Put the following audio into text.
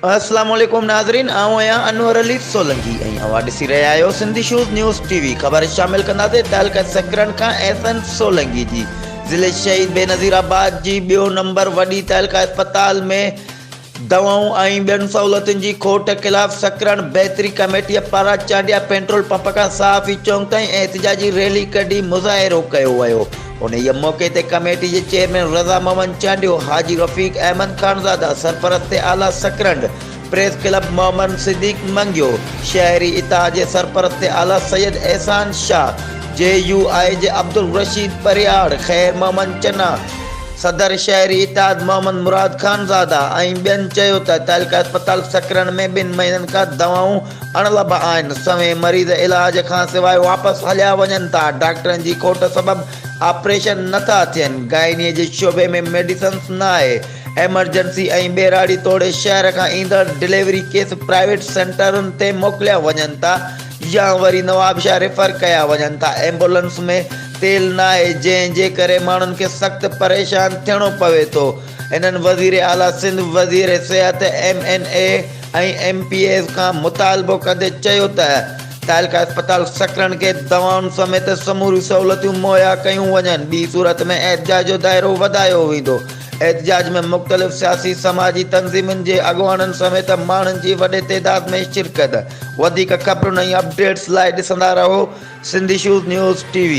अस्सलाम वालेकुम नाज़रीन, आऊं आहियां अनवर अली सोलंकी ऐं अवां ॾिसी रहिया आहियो सिंधी शूज़ न्यूज़ टीवी। ख़बर शामिल कंदासीं तालका सक़रंड खां एहसन सोलंकी जी। ज़िले शहीद बेनज़ीराबाद जी ॿियो नंबर वॾी तालका अस्पताल में दवाऊं ऐं ॿियनि सहूलतुनि जी खोट ख़िलाफ़ सक़रंड बहितरी कमेटीअ पारां चांडिया पेट्रोल पंप खां साफ़ी चौक ताईं एहतजाजी रैली कढी मुज़ाहिरो कयो वियो। उन मौक़े ते कमेटी जे चेयरमैन रज़ा मोहम्मद चांडियो, हाजी रफ़ीक अहमद खानज़ादा, सरपरस्त आला सक़रंड, प्रेस क्लब मोहम्मद सिद्दीक मंगियो, शहरी इत्तेहाद जे सरपरस्त आला सैयद एहसान शाह, JUI जे अब्दुल रशीद परियाड़, खैर मोहम्मद चन्ना, सदर शहरी इत्तेहाद मोहम्मद मुराद खानज़ादा ऐं ॿियनि चयो त तालका अस्पताल सक़रंड में 2 महीननि खां दवाऊं अणलभ आहिनि। सवें मरीज़ इलाज खां सवाइ वापसि हलिया वञनि था। डॉक्टरनि जी खोट सबबि ऑपरेशन नथा थियनि। गाइनीअ जे शोबे में मेडिसिन्स न आहे। एमरजेंसी ऐं ॿेराड़ी तोड़े शहर खां ईंदड़ डिलीवरी केस प्राइवेट सेंटरुनि ते मोकिलिया वञनि था या वरी नवाबशाह रेफर कया वञनि था। एम्बुलेंस में तेल न आहे, जंहिंजे करे माण्हुनि खे सख़्तु परेशान थियणो पवे थो। इन्हनि वज़ीर आला सिंध, वज़ीर सिहत, MNA ऐं MPAs खां मुतालबो कंदे चयो त तालका अस्पताल सक़रंड खे दवाउनि समेत समूरी सहूलतूं मुहैया कयूं वञनि। ॿी सूरत में एहतजाज जो दाइरो वधायो वेंदो। एहतजाज में मुख़्तलिफ़ सियासी समाजी तंज़ीमुनि जे अॻुवाननि समेत माण्हुनि जी वॾे तइदाद में शिरकत। वधीक ख़बरुनि ऐं अपडेट्स लाइ ॾिसंदा रहो सिंधी शूज़ न्यूज़ TV।